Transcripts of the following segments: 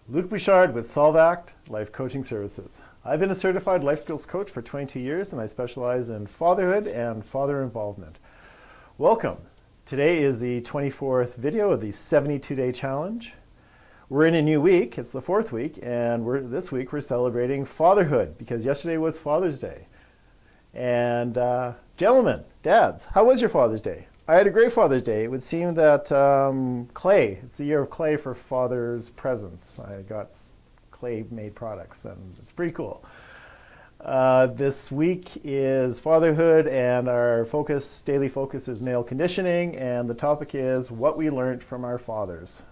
Luc Bouchard with Solvact Life Coaching Services. I've been a certified life skills coach for 22 years and I specialize in fatherhood and father involvement. Welcome. Today is the 24th video of the 72-day challenge. We're in a new week, it's the fourth week, and this week we're celebrating fatherhood because yesterday was Father's Day. And gentlemen, dads, how was your Father's Day? I had a great Father's Day. It would seem that clay, it's the year of clay for father's presents. I got clay-made products, and it's pretty cool. This week is fatherhood, and our daily focus is male conditioning, and the topic is what we learned from our fathers.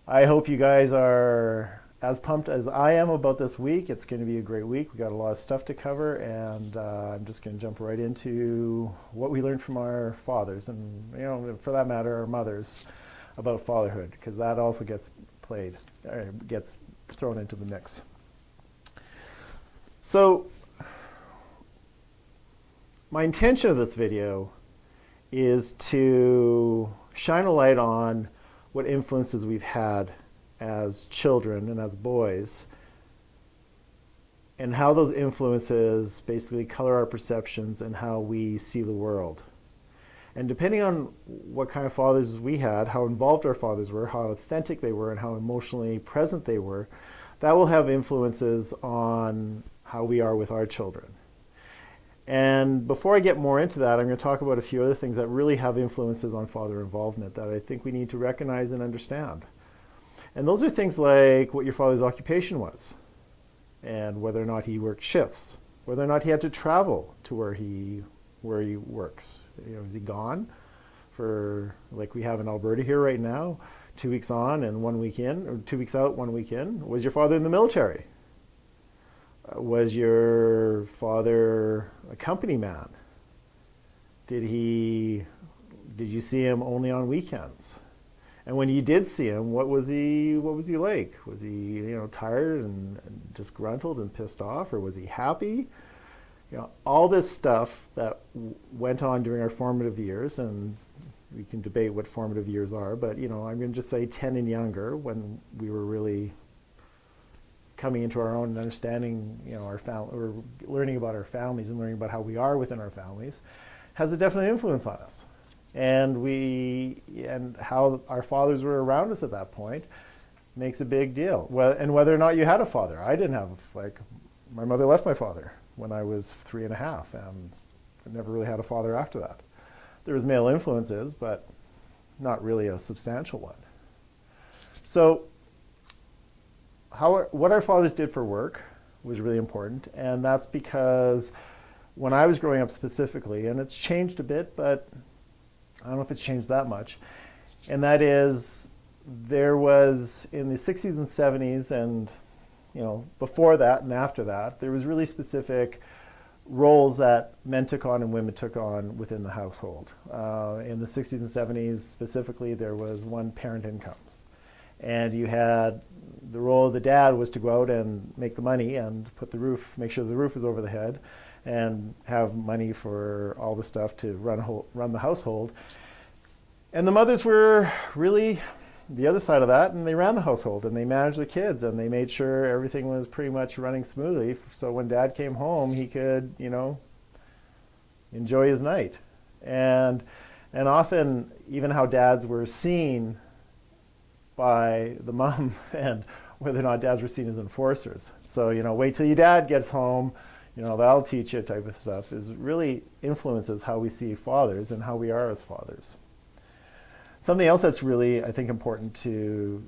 I hope you guys are as pumped as I am about this week. It's going to be a great week. We got a lot of stuff to cover, and I'm just going to jump right into what we learned from our fathers, and for that matter, our mothers, about fatherhood, because that also gets thrown into the mix. So, my intention of this video is to shine a light on what influences we've had as children and as boys, and how those influences basically color our perceptions and how we see the world. And depending on what kind of fathers we had, how involved our fathers were, how authentic they were, and how emotionally present they were, that will have influences on how we are with our children. And before I get more into that, I'm going to talk about a few other things that really have influences on father involvement that I think we need to recognize and understand. And those are things like what your father's occupation was, and whether or not he worked shifts, whether or not he had to travel to where he works. Is he gone for, like we have in Alberta here right now, 2 weeks on and 1 week in, or 2 weeks out, 1 week in? Was your father in the military? Was your father a company man? Did you see him only on weekends? And when you did see him, what was he like? Was he, tired and disgruntled and pissed off, or was he happy? All this stuff that went on during our formative years, and we can debate what formative years are, but I'm going to just say 10 and younger, when we were really coming into our own and understanding, our family, or learning about our families and learning about how we are within our families, has a definite influence on us. And how our fathers were around us at that point makes a big deal. And whether or not you had a father. I didn't have, my mother left my father when I was 3.5, and I never really had a father after that. There was male influences, but not really a substantial one. So what our fathers did for work was really important, and that's because when I was growing up specifically, and it's changed a bit, but I don't know if it's changed that much, and that is there was in the 60s and 70s and before that and after that, there was really specific roles that men took on and women took on within the household. In the 60s and 70s specifically, there was one parent incomes, and you had the role of the dad was to go out and make the money and make sure the roof is over the head, and have money for all the stuff to run the household. And the mothers were really the other side of that, and they ran the household, and they managed the kids, and they made sure everything was pretty much running smoothly, so when dad came home, he could, enjoy his night. And often, even how dads were seen by the mom, and whether or not dads were seen as enforcers. So, wait till your dad gets home, that'll teach you type of stuff, really influences how we see fathers and how we are as fathers. Something else that's really, I think, important to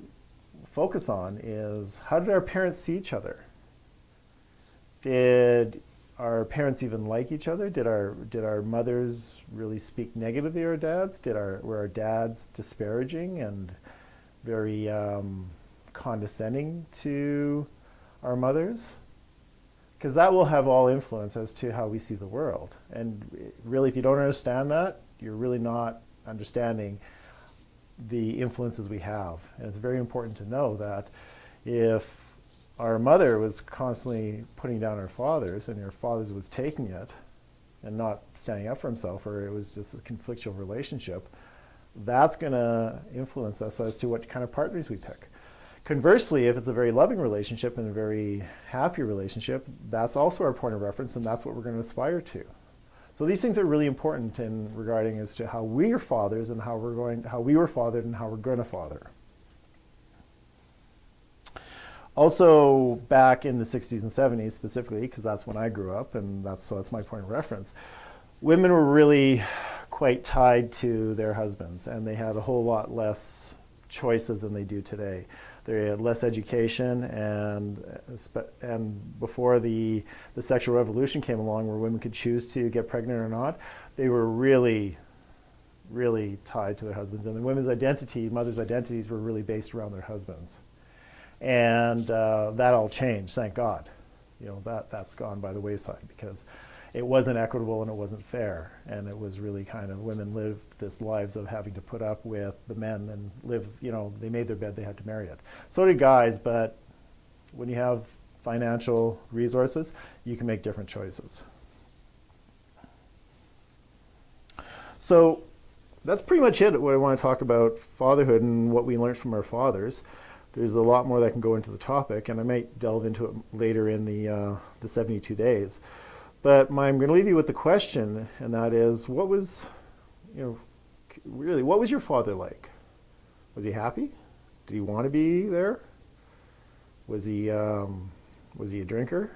focus on is, how did our parents see each other? Did our parents even like each other? Did our mothers really speak negatively of our dads? Were our dads disparaging and very condescending to our mothers? Because that will have all influence as to how we see the world. And really, if you don't understand that, you're really not understanding the influences we have. And it's very important to know that if our mother was constantly putting down our fathers, and your father was taking it and not standing up for himself, or it was just a conflictual relationship, that's going to influence us as to what kind of partners we pick. Conversely, if it's a very loving relationship and a very happy relationship, that's also our point of reference, and that's what we're going to aspire to. So these things are really important in regarding as to how we are fathers and how we were fathered and how we're going to father. Also, back in the 60s and 70s specifically, because that's when I grew up, and that's my point of reference, women were really quite tied to their husbands, and they had a whole lot less choices than they do today. They had less education, and before the sexual revolution came along, where women could choose to get pregnant or not, they were really, really tied to their husbands, and the women's identity, mothers' identities, were really based around their husbands. And that all changed, thank God. That's gone by the wayside, because it wasn't equitable and it wasn't fair, and it was really kind of, women lived this lives of having to put up with the men and live, they made their bed, they had to marry it. So did guys, but when you have financial resources, you can make different choices. So that's pretty much it, what I want to talk about fatherhood and what we learned from our fathers. There's a lot more that can go into the topic, and I might delve into it later in the 72 days. But I'm going to leave you with the question, and that is, what was your father like? Was he happy? Did he want to be there? Was he a drinker?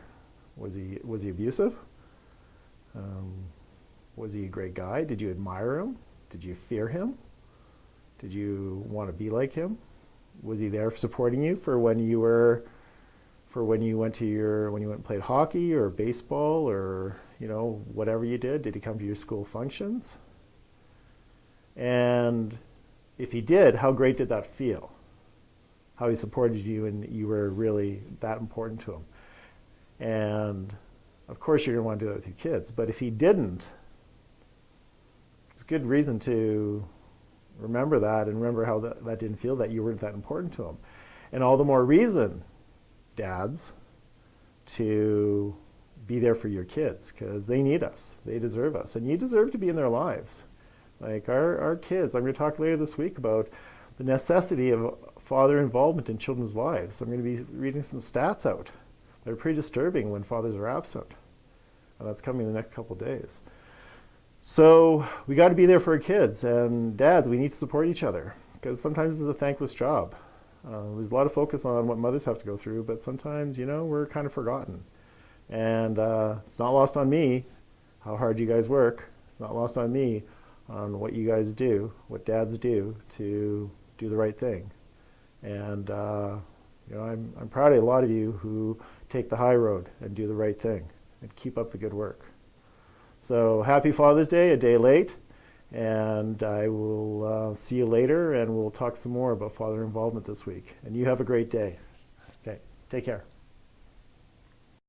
Was he abusive? Was he a great guy? Did you admire him? Did you fear him? Did you want to be like him? Was he there supporting you for when you went and played hockey or baseball or whatever you did? Did he come to your school functions? And if he did, how great did that feel? How he supported you and you were really that important to him. And of course you're going to want to do that with your kids, but if he didn't, it's good reason to remember that and remember how that didn't feel, that you weren't that important to him. And all the more reason, dads, to be there for your kids, because they need us, they deserve us, and you deserve to be in their lives. Like our kids, I'm going to talk later this week about the necessity of father involvement in children's lives. I'm going to be reading some stats out that are pretty disturbing when fathers are absent, and that's coming in the next couple of days. So we got to be there for our kids, and dads, we need to support each other, because sometimes it's a thankless job. There's a lot of focus on what mothers have to go through, but sometimes, we're kind of forgotten. And it's not lost on me how hard you guys work. It's not lost on me on what you guys do, what dads do to do the right thing. And I'm proud of a lot of you who take the high road and do the right thing and keep up the good work. So happy Father's Day, a day late, and I will see you later, and we'll talk some more about father involvement this week. And you have a great day. Okay, take care.